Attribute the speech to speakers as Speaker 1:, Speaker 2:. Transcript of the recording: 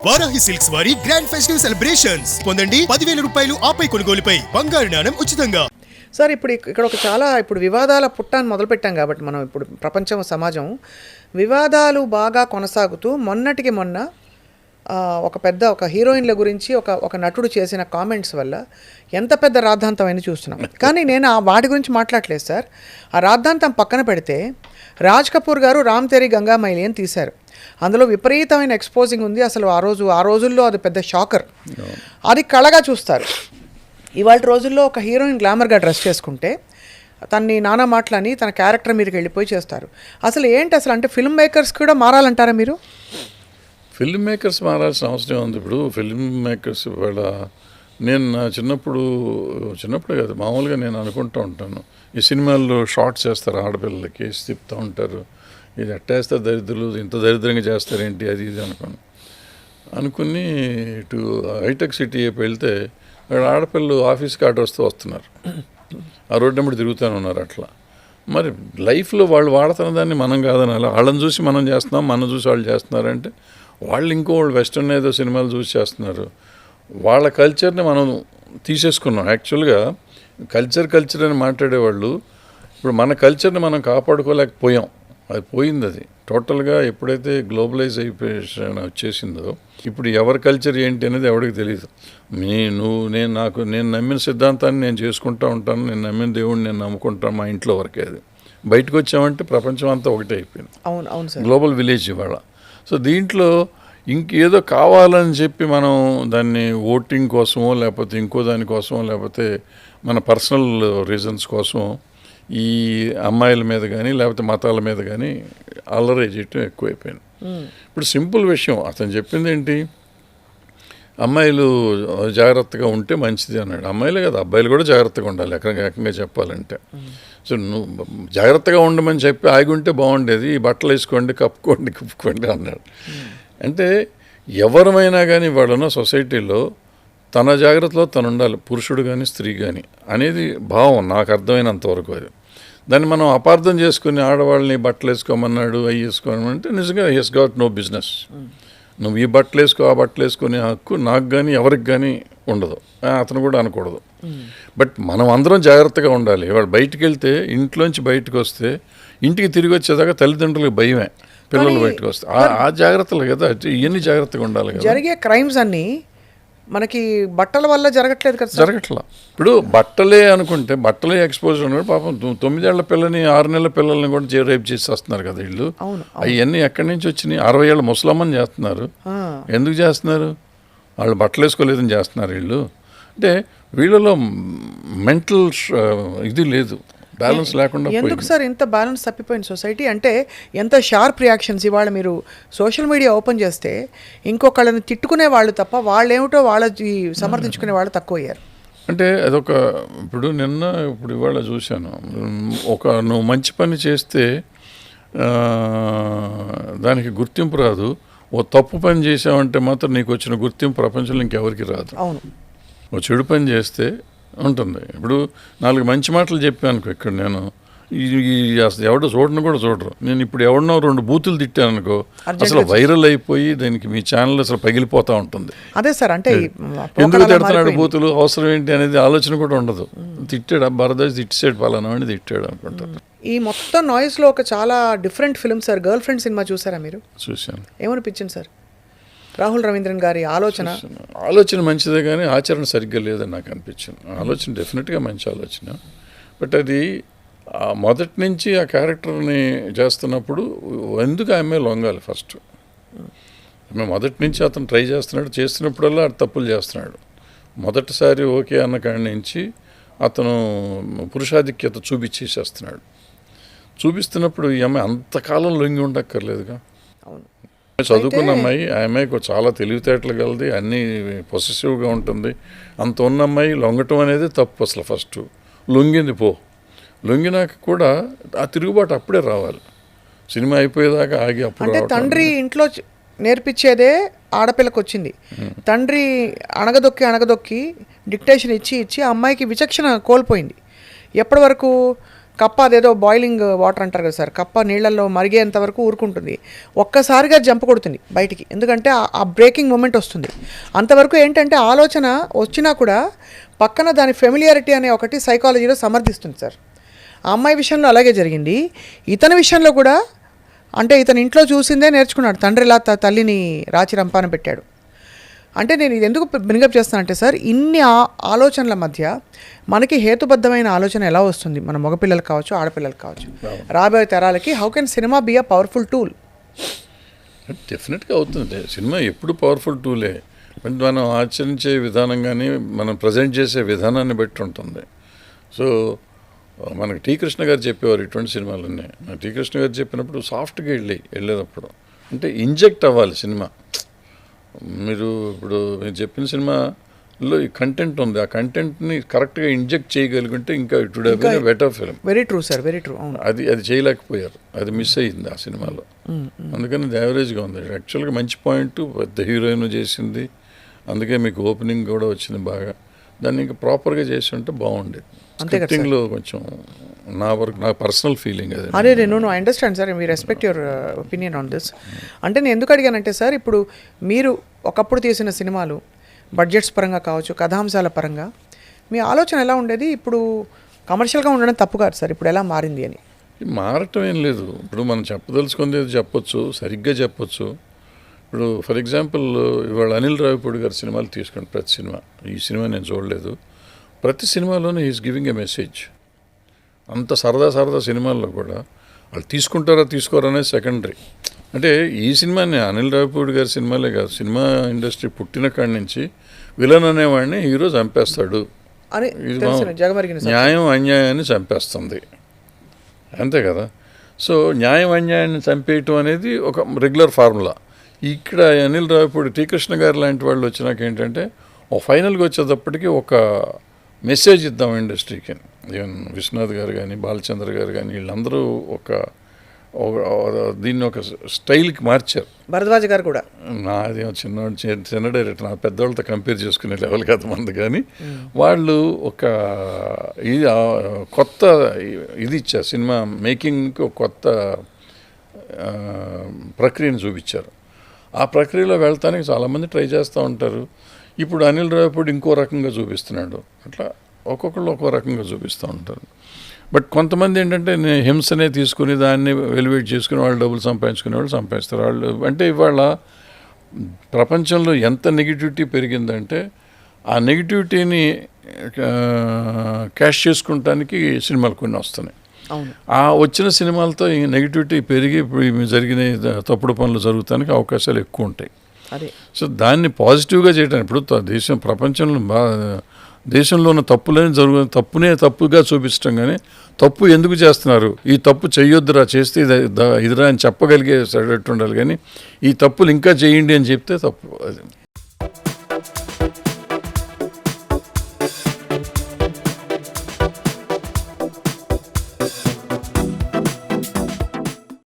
Speaker 1: Varahi silks వారి grand festive celebrations పొందండి 10,000 రూపాయలు ఆపై కొనుగోలుపై బంగారు నాణెం ఉచితంగా.
Speaker 2: సార్ ఇప్పుడు ఒక చాలా వివాదాల పుట్టాన్ని మొదలుపెట్టాం కాబట్టి మనం ఇప్పుడు ప్రపంచం సమాజం వివాదాలు బాగా కొనసాగుతూ మొన్నటికి మొన్న ఒక హీరోయిన్ల గురించి ఒక నటుడు చేసిన కామెంట్స్ వల్ల ఎంత పెద్ద రాద్ధాంతమైన చూస్తున్నాం. కానీ నేను వాటి గురించి మాట్లాడలేదు సార్. ఆ రాద్ధాంతం పక్కన పెడితే రాజ్ కపూర్ గారు రామ్ తెరీ గంగామైలి అని తీశారు. అందులో విపరీతమైన ఎక్స్పోజింగ్ ఉంది. అసలు ఆ రోజుల్లో అది పెద్ద షాకర్. అది కళగా చూస్తారు. ఇవాళ రోజుల్లో ఒక హీరోయిన్ గ్లామర్గా డ్రెస్ చేసుకుంటే తన్ని నానా మాటలని తన క్యారెక్టర్ మీదకి వెళ్ళిపోయి చేస్తారు. అసలు ఏంటి అంటే ఫిల్మ్ మేకర్స్ కూడా మారాలంటారా మీరు?
Speaker 3: ఫిల్మ్ మేకర్స్ మారాల్సిన అవసరం ఉంది. ఇప్పుడు ఫిల్మ్ మేకర్స్ ఇవాళ నేను నా చిన్నప్పుడు కాదు మామూలుగా నేను అనుకుంటూ ఉంటాను, ఈ సినిమాల్లో షార్ట్స్ చేస్తారు, ఆడపిల్లలకి తిప్పుతూ ఉంటారు, ఇది అట్టేస్తారు దరిద్రులు, ఇంత దరిద్రంగా చేస్తారేంటి అది ఇది అనుకుని ఇటు హైటెక్ సిటీ వెళ్తే అక్కడ ఆడపిల్లలు ఆఫీస్కి ఆర్డర్ వస్తున్నారు, ఆ రోడ్డు నెంబర్ తిరుగుతూనే ఉన్నారు. అట్లా మరి లైఫ్లో వాళ్ళు వాడుతున్న దాన్ని మనం కాదనాలి. వాళ్ళని చూసి మనం చేస్తున్నాం, మనం చూసి వాళ్ళు చేస్తున్నారంటే వాళ్ళు ఇంకోళ్ళు వెస్టర్న్ ఏదో సినిమాలు చూసి చేస్తున్నారు. వాళ్ళ కల్చర్ని మనం తీసేసుకున్నాం. యాక్చువల్గా కల్చర్ అని మాట్లాడేవాళ్ళు ఇప్పుడు మన కల్చర్ని మనం కాపాడుకోలేకపోయాం. అది పోయింది. అది టోటల్గా ఎప్పుడైతే గ్లోబలైజ్ అయిపోయి వచ్చేసిందో ఇప్పుడు ఎవరి కల్చర్ ఏంటి అనేది ఎవరికి తెలియదు. నేను నమ్మిన సిద్ధాంతాన్ని నేను చేసుకుంటూ ఉంటాను, నేను నమ్మిన దేవుడిని నేను నమ్ముకుంటాను, మా ఇంట్లో వరకే. అది బయటకు వచ్చామంటే ప్రపంచం అంతా ఒకటే అయిపోయింది.
Speaker 2: అవును
Speaker 3: గ్లోబల్ విలేజ్ ఇవాళ. సో దీంట్లో ఇంకేదో కావాలని చెప్పి మనం దాన్ని ఓటింగ్ కోసమో లేకపోతే ఇంకో దానికోసమో లేకపోతే మన పర్సనల్ రీజన్స్ కోసం ఈ అమ్మాయిల మీద కానీ లేకపోతే మతాల మీద కానీ అల్లరి చేయటం ఎక్కువైపోయింది. ఇప్పుడు సింపుల్ విషయం అతను చెప్పింది ఏంటి, అమ్మాయిలు జాగ్రత్తగా ఉంటే మంచిది అన్నాడు. అమ్మాయిలే కదా అబ్బాయిలు కూడా జాగ్రత్తగా ఉండాలి ఏకంగా చెప్పాలంటే. సో నువ్వు జాగ్రత్తగా ఉండమని చెప్పి ఆగి ఉంటే బాగుండేది, ఈ బట్టలు వేసుకోండి కప్పుకోండి అన్నాడు. అంటే ఎవరమైనా కానీ వాళ్ళను సొసైటీలో తన జాగ్రత్తలో తను ఉండాలి, పురుషుడు కానీ స్త్రీ కానీ అనేది భావం నాకు అర్థమైనంతవరకు. అది దాన్ని మనం అపార్థం చేసుకుని ఆడవాళ్ళని బట్టలు వేసుకోమన్నాడు అవి వేసుకోమంటే నిజంగా హెస్ గాట్ నో బిజినెస్. నువ్వు ఈ బట్టలు వేసుకో ఆ బట్టలు వేసుకునే హక్కు నాకు కానీ ఎవరికి కానీ ఉండదు, అతను కూడా అనకూడదు. బట్ మనం అందరం జాగ్రత్తగా ఉండాలి. ఇవాళ బయటికి వెళ్తే ఇంట్లోంచి బయటకు వస్తే ఇంటికి తిరిగి వచ్చేదాకా తల్లిదండ్రులకు భయమే, పిల్లలు బయటకు వస్తే ఆ జాగ్రత్తలు కదా, ఇవన్నీ జాగ్రత్తగా ఉండాలి కదా.
Speaker 2: జరిగే క్రైమ్స్ అన్నీ మనకి బట్టల వల్ల జరగట్లేదు కదా,
Speaker 3: జరగట్లా. ఇప్పుడు బట్టలే అనుకుంటే బట్టలే ఎక్స్పోజర్ ఉన్నాడు. పాపం 9 ఏళ్ల పిల్లని 6 నెలల పిల్లల్ని కూడా రేపు చేసి వస్తున్నారు కదా వీళ్ళు. అవన్నీ ఎక్కడి నుంచి వచ్చినాయి? 60 ఏళ్ళ ముసలమ్మని చేస్తున్నారు. ఎందుకు చేస్తున్నారు? వాళ్ళు బట్టలు వేసుకోలేదని చేస్తున్నారు వీళ్ళు. అంటే వీళ్ళలో మెంటల్ ఇది లేదు, బ్యాలెన్స్ లేకుండా.
Speaker 2: ఎందుకు సార్ ఇంత బ్యాలెన్స్ తప్పిపోయింది సొసైటీ? అంటే ఎంత షార్ప్ రియాక్షన్స్. ఇవాళ మీరు సోషల్ మీడియా ఓపెన్ చేస్తే ఇంకొకళ్ళని తిట్టుకునే వాళ్ళు తప్ప వాళ్ళేమిటో వాళ్ళకి సమర్థించుకునే వాళ్ళు తక్కువ అయ్యారు.
Speaker 3: అంటే అదొక ఇప్పుడు ఇవాళ చూశాను, నువ్వు మంచి పని చేస్తే దానికి గుర్తింపు రాదు, ఓ తప్పు పని చేసావంటే మాత్రం నీకు వచ్చిన గుర్తింపు ప్రపంచంలో ఇంకెవరికి రాదు.
Speaker 2: అవును,
Speaker 3: ఓ చెడు పని చేస్తే ఉంటుంది. ఇప్పుడు 4 మంచి మాటలు చెప్పాను ఇక్కడ నేను, ఎవడో కూడా చూడరు. నేను ఇప్పుడు ఎవడనో 2 బూతులు తిట్టాను అనుకో, అసలు వైరల్ అయిపోయి దానికి మీ ఛానల్ అసలు పగిలిపోతూ ఉంటుంది.
Speaker 2: అదే సార్, అంటే
Speaker 3: ఎందుకు తిడుతున్నాడు, బూతులు అవసరం ఏంటి అనేది ఆలోచన కూడా ఉండదు. తిట్టాడు భరద్వాజ్ తిట్టాడు పలానా అని తిట్టాడు అనుకుంటారు.
Speaker 2: ఈ మొత్తం నాయిస్లో ఒక చాలా different film sir girl friend cinema చూసారా మీరు?
Speaker 3: చూశాను.
Speaker 2: ఏమనిపించింది సార్? రాహుల్ రవీంద్రన్ గారి ఆలోచన
Speaker 3: మంచిదే కానీ ఆచరణ సరిగ్గా లేదని నాకు అనిపించింది. ఆలోచన డెఫినెట్గా మంచి ఆలోచన, బట్ అది మొదటి నుంచి ఆ క్యారెక్టర్ని చేస్తున్నప్పుడు ఎందుకు ఆమె లొంగాలి? ఫస్ట్ ఆమె మొదటి నుంచి అతను ట్రై చేస్తున్నప్పుడల్లా తప్పులు చేస్తున్నాడు. మొదటిసారి ఓకే అన్న కాడి నుంచి అతను పురుషాధిక్యత చూపిస్తున్నప్పుడు ఈ అమ్మాయి అంతకాలం లొంగి ఉండక్కర్లేదుగా.
Speaker 2: అవును,
Speaker 3: చదువుకున్న అమ్మాయి, ఆ అమ్మాయికి చాలా తెలివితేటలు కలది, అన్నీ పొసెసివ్గా ఉంటుంది. అంత ఉన్న అమ్మాయి లొంగటం అనేది తప్పు. అసలు ఫస్ట్ లొంగినాక కూడా ఆ తిరుగుబాటు అప్పుడే రావాలి. సినిమా అయిపోయేదాకా ఆగి అప్పుడు.
Speaker 2: అంటే తండ్రి ఇంట్లో నేర్పించేదే ఆడపిల్లకు వచ్చింది. తండ్రి అణగదొక్కి డిక్టేషన్ ఇచ్చి ఆ అమ్మాయికి విచక్షణ కోల్పోయింది. ఎప్పటి వరకు కప్ప అదేదో బాయిలింగ్ వాటర్ అంటారు కదా సార్, కప్ప నీళ్ళల్లో మరిగేంత వరకు ఊరుకుంటుంది, ఒక్కసారిగా జంప్ కొడుతుంది బయటికి, ఎందుకంటే ఆ బ్రేకింగ్ మూమెంట్ వస్తుంది. అంతవరకు ఏంటంటే ఆలోచన వచ్చినా కూడా పక్కన దాని ఫెమిలియారిటీ అనే ఒకటి సైకాలజీలో సమర్థిస్తుంది సార్. ఆ అమ్మాయి విషయంలో అలాగే జరిగింది. ఇతని విషయంలో కూడా అంటే ఇతను ఇంట్లో చూసిందే నేర్చుకున్నాడు, తండ్రి ఇలా తల్లిని రాచి రంపాన పెట్టాడు. అంటే నేను ఇది ఎందుకు బ్రింగప్ చేస్తానంటే సార్, ఇన్ని ఆలోచనల మధ్య మనకి హేతుబద్ధమైన ఆలోచన ఎలా వస్తుంది, మన మగపిల్లలకు కావచ్చు, ఆడపిల్లలకు కావచ్చు, రాబోయే తరాలకి how can cinema be a powerful tool?
Speaker 3: డెఫినెట్గా అవుతుంది. సినిమా ఎప్పుడు పవర్ఫుల్ టూలే, మనం ఆచరించే విధానం కానీ మనం ప్రజెంట్ చేసే విధానాన్ని బట్టి ఉంటుంది. సో మనకి టీ కృష్ణ గారు చెప్పేవారు ఇటువంటి సినిమాలన్నీ. టీ కృష్ణ గారు చెప్పినప్పుడు సాఫ్ట్గా వెళ్ళేటప్పుడు అంటే ఇంజెక్ట్ అవ్వాలి సినిమా. మీరు చెప్పిన సినిమాలో ఈ కంటెంట్ ఉంది, ఆ కంటెంట్ని కరెక్ట్గా ఇంజెక్ట్ చేయగలిగితే ఇంకా it would have been a better film.
Speaker 2: Very true sir, very true.
Speaker 3: అది చేయలేకపోయారు, అది మిస్ అయ్యింది ఆ సినిమాలో. అందుకని అది యావరేజ్గా ఉంది. యాక్చువల్గా మంచి పాయింట్, పెద్ద హీరోయిన్ చేసింది, అందుకే మీకు ఓపెనింగ్ కూడా వచ్చింది బాగా. దాన్ని ఇంకా ప్రాపర్గా చేసి ఉంటే బాగుండేది. స్క్రిప్టింగ్లో కొంచెం నా పర్సనల్ ఫీలింగ్ అది.
Speaker 2: అదే నేను I understand sir, we respect your opinion on this. అంటే నేను ఎందుకు అడిగానంటే సార్, ఇప్పుడు మీరు ఒకప్పుడు తీసిన సినిమాలు బడ్జెట్స్ పరంగా కావచ్చు, కథాంశాల పరంగా మీ ఆలోచన ఎలా ఉండేది? ఇప్పుడు కమర్షియల్గా ఉండడం తప్పు కాదు సార్, ఇప్పుడు ఎలా మారింది అని?
Speaker 3: మారటం ఏం లేదు. ఇప్పుడు మనం చెప్పదలుచుకుంది చెప్పొచ్చు, సరిగ్గా చెప్పొచ్చు. ఇప్పుడు ఫర్ ఎగ్జాంపుల్ ఇవాళ అనిల్ రావిపూడి గారి సినిమాలు తీసుకోండి, ప్రతి సినిమా, ఈ సినిమా నేను చూడలేదు, ప్రతి సినిమాలోనే ఈజ్ గివింగ్ ఎ మెసేజ్. అంత సరదా సినిమాల్లో కూడా వాళ్ళు తీసుకుంటారా తీసుకోరా అనేది సెకండరీ. అంటే ఈ సినిమాని అనిల్ రావిపూడి గారి సినిమాలే కాదు, సినిమా ఇండస్ట్రీ పుట్టిన కాడి నుంచి విలన్ అనేవాడిని హీరో చంపేస్తాడు, న్యాయం అన్యాయాన్ని చంపేస్తుంది, అంతే కదా. సో న్యాయం అన్యాయాన్ని చంపేయటం అనేది ఒక రెగ్యులర్ ఫార్ములా. ఇక్కడ అనిల్ రావిపూడి, టీ కృష్ణ గారు లాంటి వాళ్ళు వచ్చినాక ఏంటంటే ఫైనల్గా వచ్చేటప్పటికి ఒక మెసేజ్ ఇద్దాం ఇండస్ట్రీకి. ఈవెన్ విశ్వనాథ్ గారు కానీ, బాలచంద్ర గారు కానీ, వీళ్ళందరూ దీన్ని ఒక స్టైల్కి మార్చారు.
Speaker 2: భరద్వాజ్ గారు కూడా,
Speaker 3: నాది చిన్న డైరెక్టర్, నా పెద్దవాళ్ళతో కంపేర్ చేసుకునే లెవెల్ కాదు మంది, కానీ వాళ్ళు ఒక కొత్త ఇది ఇచ్చారు, సినిమా మేకింగ్కి ఒక కొత్త ప్రక్రియను చూపించారు. ఆ ప్రక్రియలో వెళ్తానికి చాలామంది ట్రై చేస్తూ ఉంటారు. ఇప్పుడు అనిల్ రావిపూడి ఇంకో రకంగా చూపిస్తున్నాడు, అట్లా ఒక్కొక్కళ్ళు ఒక్కో రకంగా చూపిస్తూ ఉంటారు. బట్ కొంతమంది ఏంటంటే హింసనే తీసుకుని దాన్ని వెలివేట్ చేసుకుని వాళ్ళు డబ్బులు సంపాదించుకునే వాళ్ళు సంపాదిస్తారు. వాళ్ళు అంటే ఇవాళ ప్రపంచంలో ఎంత నెగిటివిటీ పెరిగిందంటే ఆ నెగిటివిటీని క్యాష్ చేసుకుంటానికి సినిమాలు కొన్ని వస్తున్నాయి. ఆ వచ్చిన సినిమాలతో ఈ నెగిటివిటీ పెరిగి ఇప్పుడు జరిగిన తప్పుడు పనులు జరుగుతానికి అవకాశాలు ఎక్కువ ఉంటాయి. సో దాన్ని పాజిటివ్గా చేయడానికి ఇప్పుడు ప్రపంచంలో దేశంలో ఉన్న తప్పునే తప్పుగా చూపించడం, కానీ తప్పు ఎందుకు చేస్తున్నారు, ఈ తప్పు చేయొద్దురా, చేస్తే ఇదిరా అని చెప్పగలిగేటట్టు ఉండాలి. కానీ ఈ తప్పులు ఇంకా చేయండి అని చెప్తే తప్పు. అది